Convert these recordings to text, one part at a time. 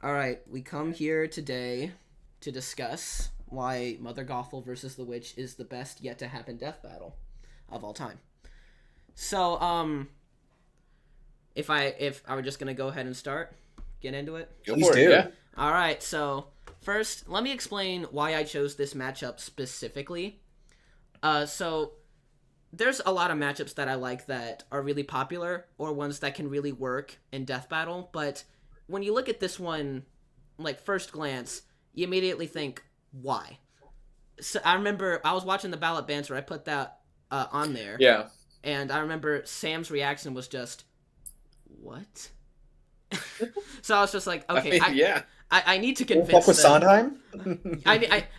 All right, we come here today to discuss why Mother Gothel versus the Witch is the best yet to happen death battle of all time. So, if I were just gonna go ahead and get into it. Go Please for it, do. yeah. All right, so first, let me explain why I chose this matchup specifically. So there's a lot of matchups that I like that are really popular or ones that can really work in death battle, but when you look at this one, like first glance, you immediately think, why? So I remember I was watching the ballot banter. I put that on there, Yeah. and I remember Sam's reaction was just, "What?" So I was just like, "Okay, Yeah. I need to Fuck convince with them." Sondheim?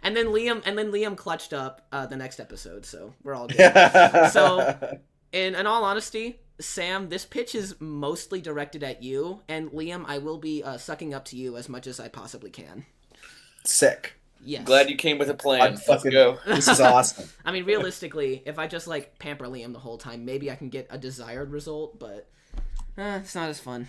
And then Liam clutched up the next episode, so we're all good. So, in all honesty, Sam, this pitch is mostly directed at you, and Liam, I will be sucking up to you as much as I possibly can. Sick. Yes. Glad you came with a plan. Let's fucking- go. This is awesome. I mean, realistically, if I just like pamper Liam the whole time, maybe I can get a desired result, but it's not as fun.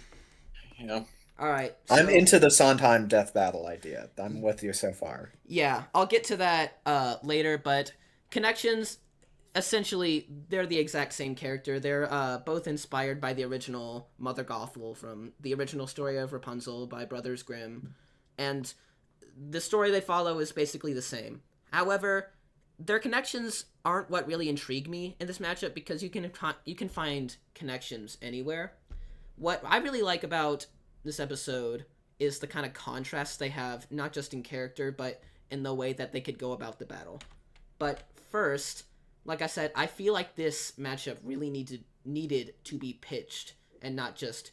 Yeah. All right. I'm into the Sondheim death battle idea. I'm with you so far. Yeah, I'll get to that later, but connections, essentially, they're the exact same character. They're both inspired by the original Mother Gothel from the original story of Rapunzel by Brothers Grimm, and the story they follow is basically the same. However, their connections aren't what really intrigue me in this matchup because you can find connections anywhere. What I really like about this episode is the kind of contrast they have, not just in character, but in the way that they could go about the battle. But first, like I said, I feel like this matchup really needed to be pitched and not just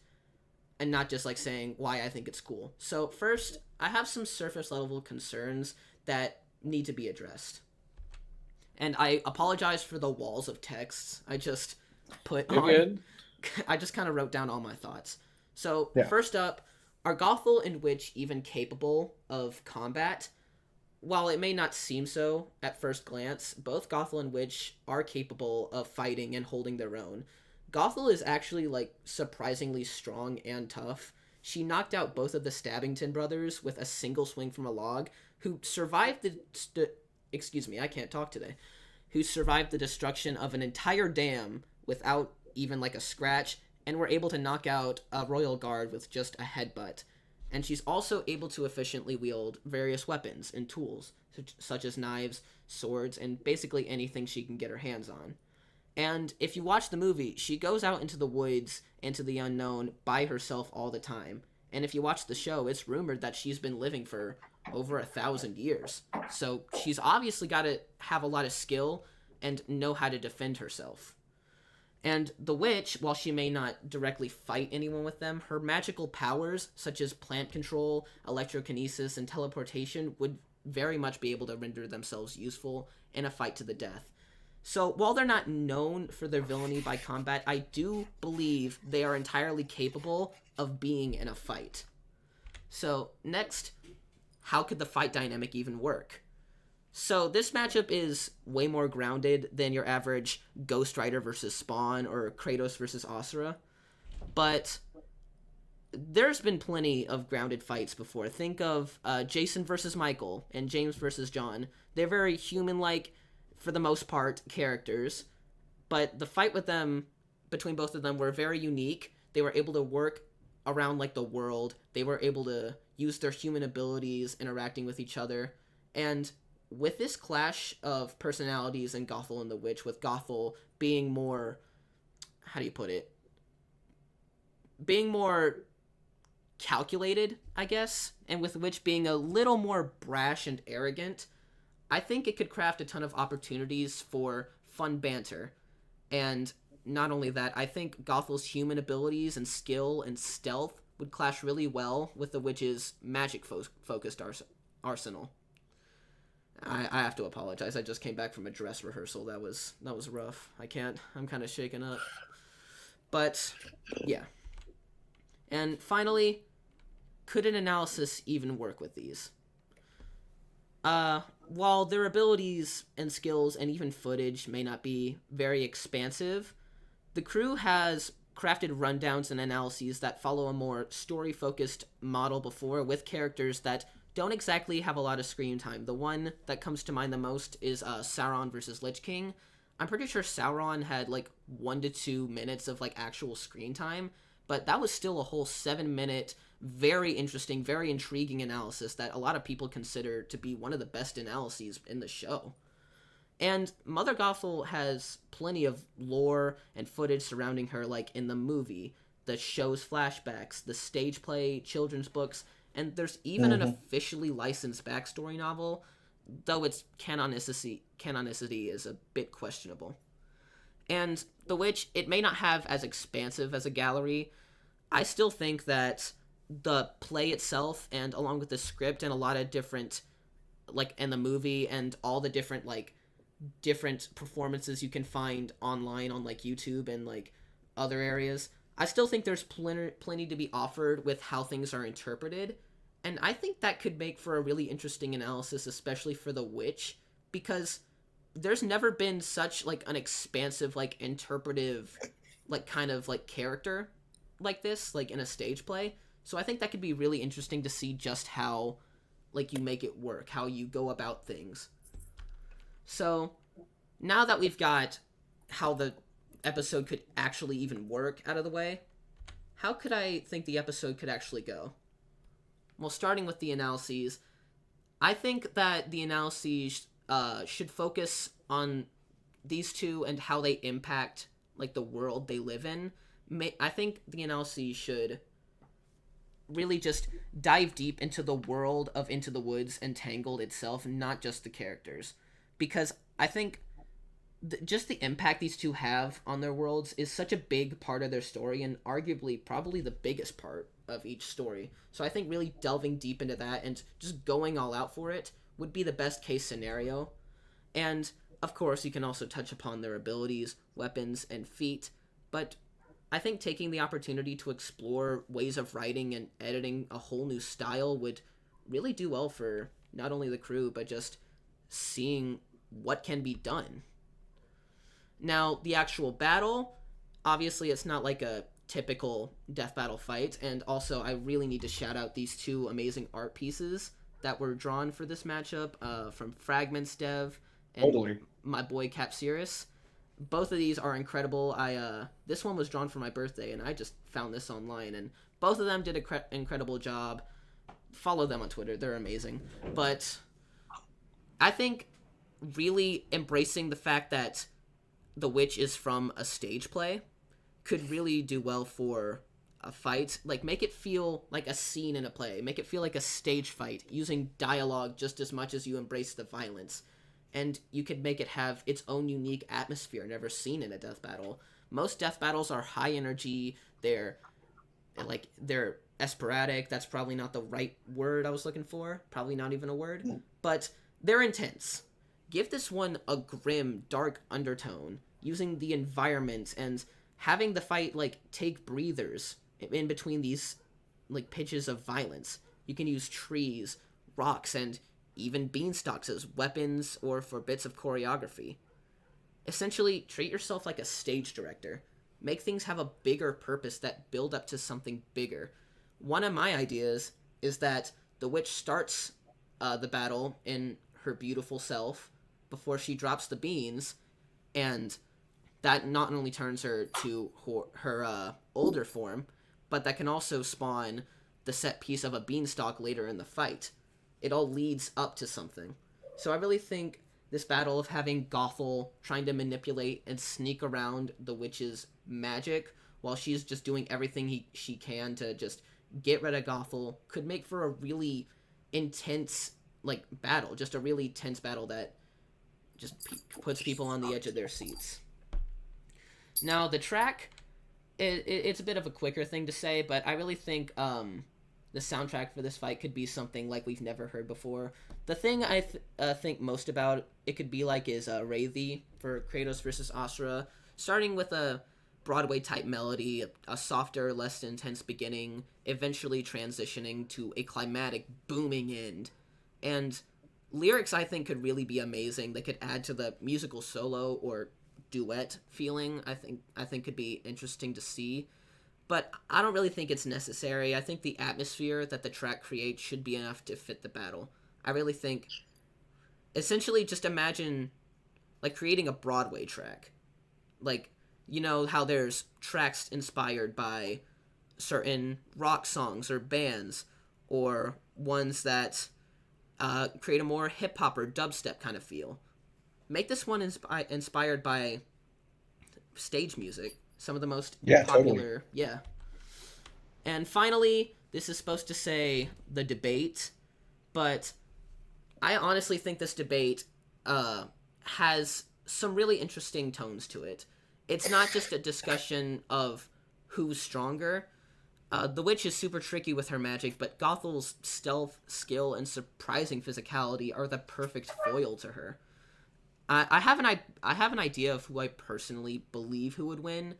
like saying why I think it's cool. So first, I have some surface level concerns that need to be addressed. And I apologize for the walls of texts I just put You're on. good. I just kind of wrote down all my thoughts. So, Yeah. First up, are Gothel and Witch even capable of combat? While it may not seem so at first glance, both Gothel and Witch are capable of fighting and holding their own. Gothel is actually, like, surprisingly strong and tough. She knocked out both of the Stabbington brothers with a single swing from a log, who survived excuse me, I can't talk today. Who survived the destruction of an entire dam without even, like, a scratch, and were able to knock out a royal guard with just a headbutt. And she's also able to efficiently wield various weapons and tools, such as knives, swords, and basically anything she can get her hands on. And if you watch the movie, she goes out into the woods, into the unknown, by herself all the time. And if you watch the show, it's rumored that she's been living for over 1,000 years. So she's obviously got to have a lot of skill and know how to defend herself. And the witch, while she may not directly fight anyone with them, her magical powers, such as plant control, electrokinesis, and teleportation, would very much be able to render themselves useful in a fight to the death. So, while they're not known for their villainy by combat, I do believe they are entirely capable of being in a fight. So, next, how could the fight dynamic even work? So this matchup is way more grounded than your average Ghost Rider versus Spawn or Kratos versus Asura. But there's been plenty of grounded fights before. Think of Jason versus Michael and James versus John. They're very human-like, for the most part, characters. But the fight with them, between both of them, were very unique. They were able to work around, like, the world. They were able to use their human abilities interacting with each other. And with this clash of personalities in Gothel and the Witch, with Gothel being more, how do you put it? Being more calculated, I guess, and with Witch being a little more brash and arrogant, I think it could craft a ton of opportunities for fun banter. And not only that, I think Gothel's human abilities and skill and stealth would clash really well with the Witch's magic-focused arsenal. I have to apologize. I just came back from a dress rehearsal. That was rough. I'm kind of shaken up. But, yeah. And finally, could an analysis even work with these? While their abilities and skills and even footage may not be very expansive, the crew has crafted rundowns and analyses that follow a more story-focused model before, with characters that don't exactly have a lot of screen time. The one that comes to mind the most is Sauron versus Lich King. I'm pretty sure Sauron had like 1 to 2 minutes of like actual screen time, but that was still a whole 7-minute, very interesting, very intriguing analysis that a lot of people consider to be one of the best analyses in the show. And Mother Gothel has plenty of lore and footage surrounding her, like in the movie, the show's flashbacks, the stage play, children's books, and there's even an officially licensed backstory novel, though its canonicity is a bit questionable. And The Witch, it may not have as expansive as a gallery. I still think that the play itself, and along with the script and a lot of different, like, and the movie and all the different, like, different performances you can find online on like YouTube and like other areas, I still think there's plenty to be offered with how things are interpreted, and I think that could make for a really interesting analysis, especially for The Witch, because there's never been such like an expansive, like, interpretive, like, kind of like character like this, like in a stage play. So I think that could be really interesting to see just how like you make it work, how you go about things. So, now that we've got how the episode could actually even work out of the way, how could I think the episode could actually go? Well, starting with the analyses, I think that the analyses should focus on these two and how they impact like the world they live in. I think the analyses should really just dive deep into the world of Into the Woods and Tangled itself, not just the characters. Because I think just the impact these two have on their worlds is such a big part of their story, and arguably probably the biggest part of each story. So I think really delving deep into that and just going all out for it would be the best case scenario. And of course, you can also touch upon their abilities, weapons, and feat, but I think taking the opportunity to explore ways of writing and editing a whole new style would really do well for not only the crew, but just seeing what can be done. Now, the actual battle, obviously it's not like a typical death battle fight, and also I really need to shout out these two amazing art pieces that were drawn for this matchup from Fragments Dev and my boy Capsiris. Both of these are incredible. This one was drawn for my birthday, and I just found this online, and both of them did an incredible job. Follow them on Twitter, they're amazing. But I think really embracing the fact that The Witch is from a stage play could really do well for a fight. Like, make it feel like a scene in a play. Make it feel like a stage fight, using dialogue just as much as you embrace the violence. And you could make it have its own unique atmosphere never seen in a death battle. Most death battles are high energy, they're sporadic. That's probably not the right word I was looking for. Probably not even a word. But they're intense. Give this one a grim, dark undertone, using the environment and having the fight, like, take breathers in between these, like, pitches of violence. You can use trees, rocks, and even beanstalks as weapons or for bits of choreography. Essentially, treat yourself like a stage director. Make things have a bigger purpose that build up to something bigger. One of my ideas is that the witch starts the battle in her beautiful self before she drops the beans, and that not only turns her to her older form, but that can also spawn the set piece of a beanstalk later in the fight. It all leads up to something. So I really think this battle of having Gothel trying to manipulate and sneak around the witch's magic while she's just doing everything she can to just get rid of Gothel could make for a really intense, like, battle. Just a really tense battle that just puts people on the edge of their seats. Now, the track, it's a bit of a quicker thing to say, but I really think the soundtrack for this fight could be something like we've never heard before. The thing I think most about it could be like is Wraithy for Kratos versus Asura, starting with a Broadway-type melody, a softer, less intense beginning, eventually transitioning to a climatic, booming end. And lyrics, I think, could really be amazing. They could add to the musical solo or duet feeling. I think could be interesting to see, but I don't really think it's necessary. I think the atmosphere that the track creates should be enough to fit the battle. I really think, essentially, just imagine like creating a Broadway track, like you know how there's tracks inspired by certain rock songs or bands, or ones that create a more hip hop or dubstep kind of feel. Make this one inspired by stage music, some of the most Yeah, popular. totally. Yeah. And finally, this is supposed to say the debate, but I honestly think this debate has some really interesting tones to it. It's not just a discussion of who's stronger. The witch is super tricky with her magic, but Gothel's stealth, skill, and surprising physicality are the perfect foil to her. I have an idea of who I personally believe who would win,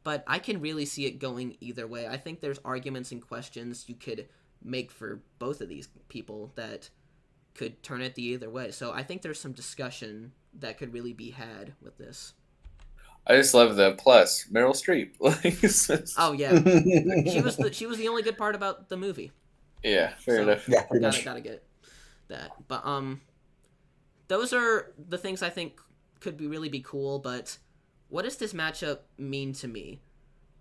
but I can really see it going either way. I think there's arguments and questions you could make for both of these people that could turn it the either way. So I think there's some discussion that could really be had with this. I just love the plus Meryl Streep. Like, Oh yeah, she was the only good part about the movie. yeah, fair So enough. Yeah, pretty gotta much. gotta get that. But those are the things I think could really be cool. But what does this matchup mean to me?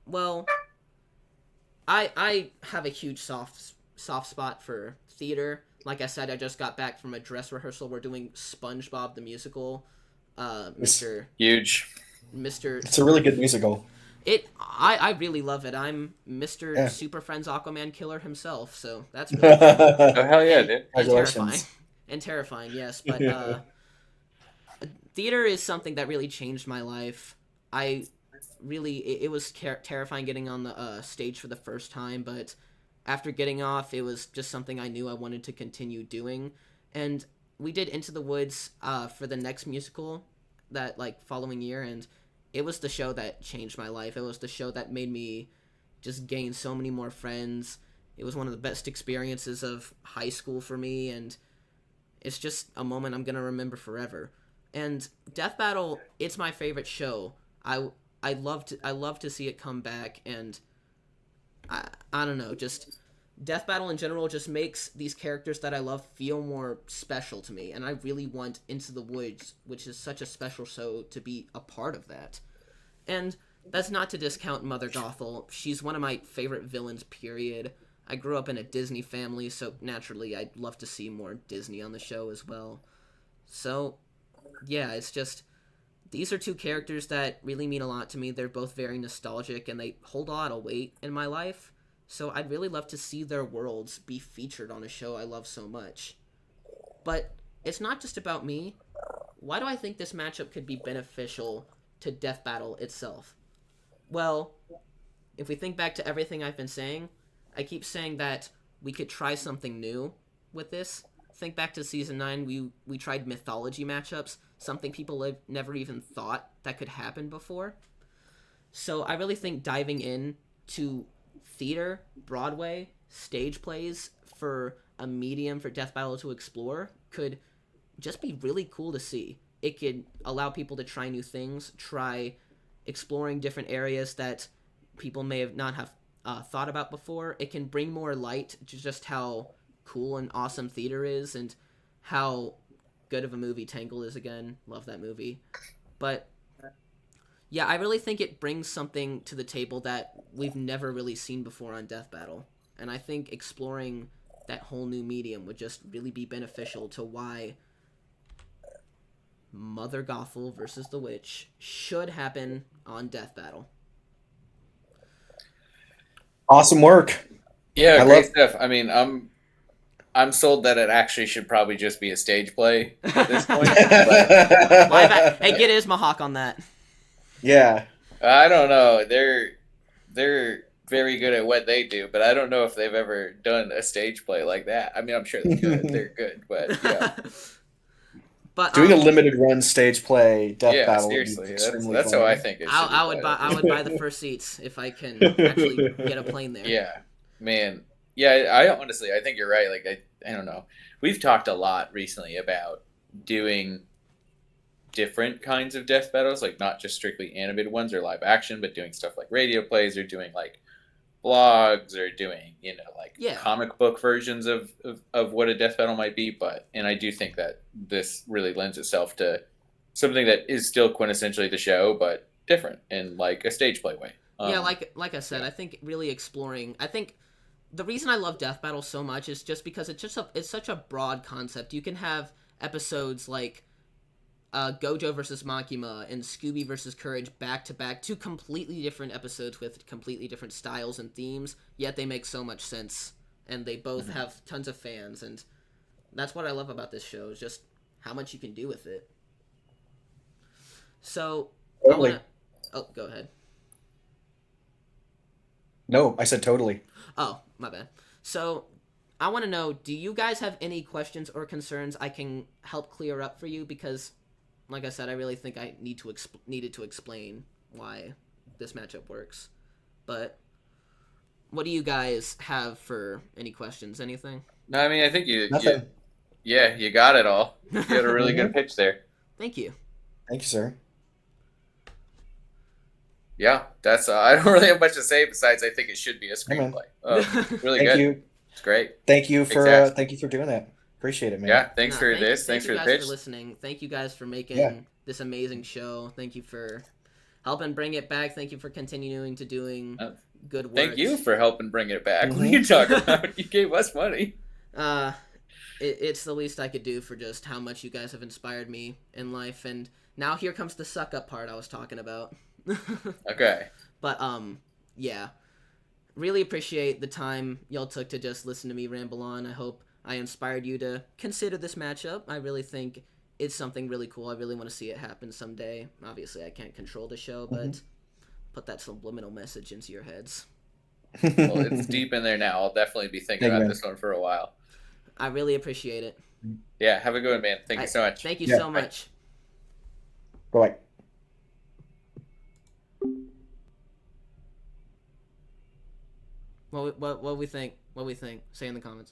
Well, I have a huge soft spot for theater. Like I said, I just got back from a dress rehearsal. We're doing SpongeBob the musical. It's Mr. Huge. Mr. it's a really good musical. I really love it. I'm Mr. Yeah. Super Friends Aquaman killer himself, so that's really fun Oh hell yeah, dude. and terrifying. Congratulations. And terrifying, yes. But theater is something that really changed my life. I really it was terrifying getting on the stage for the first time, but after getting off, it was just something I knew I wanted to continue doing. And we did Into the Woods for the next musical that like following year, and it was the show that changed my life. It was the show that made me just gain so many more friends. It was one of the best experiences of high school for me, and it's just a moment I'm gonna remember forever. And Death Battle, it's my favorite show. I love to see it come back, and I don't know, just Death Battle in general just makes these characters that I love feel more special to me, and I really want Into the Woods, which is such a special show, to be a part of that. And that's not to discount Mother Gothel. She's one of my favorite villains, period. I grew up in a Disney family, so naturally I'd love to see more Disney on the show as well. So, yeah, it's just these are two characters that really mean a lot to me. They're both very nostalgic and they hold a lot of weight in my life. So I'd really love to see their worlds be featured on a show I love so much. But it's not just about me. Why do I think this matchup could be beneficial to Death Battle itself? Well, if we think back to everything I've been saying, I keep saying that we could try something new with this. Think back to season 9, we tried mythology matchups, something people have never even thought that could happen before. So I really think diving in to theater, Broadway, stage plays for a medium for Death Battle to explore could just be really cool to see. It could allow people to try new things, try exploring different areas that people may have not have thought about before. It can bring more light to just how cool and awesome theater is, and how good of a movie Tangled is again. Love that movie. But yeah, I really think it brings something to the table that we've never really seen before on Death Battle. And I think exploring that whole new medium would just really be beneficial to why Mother Gothel versus the Witch should happen on Death Battle. Awesome work. Yeah, I great love. stuff. I mean, I'm sold that it actually should probably just be a stage play at this point. But Hey, get Ismahawk on that. Yeah. I don't know. They're very good at what they do, but I don't know if they've ever done a stage play like that. I mean, I'm sure they could. They're good, but yeah, But Doing a limited run stage play Death yeah. Battle would be Seriously, extremely that's fun. how I think it should be I would played, buy at I this would buy point. the first seats if I can actually get a plane there. Yeah, man. Yeah, I honestly, I think you're right. Like, I don't know. We've talked a lot recently about doing different kinds of death battles, like not just strictly animated ones or live action, but doing stuff like radio plays or doing like blogs or doing, like Yeah. comic book versions of what a death battle might be. But, and I do think that this really lends itself to something that is still quintessentially the show, but different in like a stage play way. Yeah, like I said, yeah. I think really exploring. I think the reason I love death battle so much is just because it's such a broad concept. You can have episodes like Gojo versus Makima and Scooby versus Courage back to back, two completely different episodes with completely different styles and themes, yet they make so much sense, and they both have tons of fans, and that's what I love about this show, is just how much you can do with it. So, Totally. I want to... Oh, go ahead. No, I said totally. Oh, my bad. So, I want to know, do you guys have any questions or concerns I can help clear up for you? Because, like I said, I really think I needed to explain why this matchup works. But what do you guys have for any questions? Anything? No, I mean, I think Nothing. you got it all. You had a really good pitch there. Thank you. Thank you, sir. Yeah, that's. I don't really have much to say besides I think it should be a screenplay. Really Thank good. you. It's great. Thank you for Exactly. thank you for doing that. Appreciate it, man. Yeah, thanks No, for thank- this. Thank Thanks you for the guys pitch. for listening. Thank you guys for making Yeah. this amazing show. Thank you for helping bring it back. Thank you for continuing to doing good work. Thank you for helping bring it back. What are you talking about? You gave us money. It's the least I could do for just how much you guys have inspired me in life. And now here comes the suck up part I was talking about. Okay. But yeah, really appreciate the time y'all took to just listen to me ramble on. I hope I inspired you to consider this matchup. I really think it's something really cool. I really want to see it happen someday. Obviously, I can't control the show, but put that subliminal message into your heads. Well, it's deep in there now. I'll definitely be thinking Thank you, about man. this one for a while. I really appreciate it. Yeah, have a good one, man. Thank you so much. Thank you Yeah. so much. Bye. What we think? What we think? Say in the comments.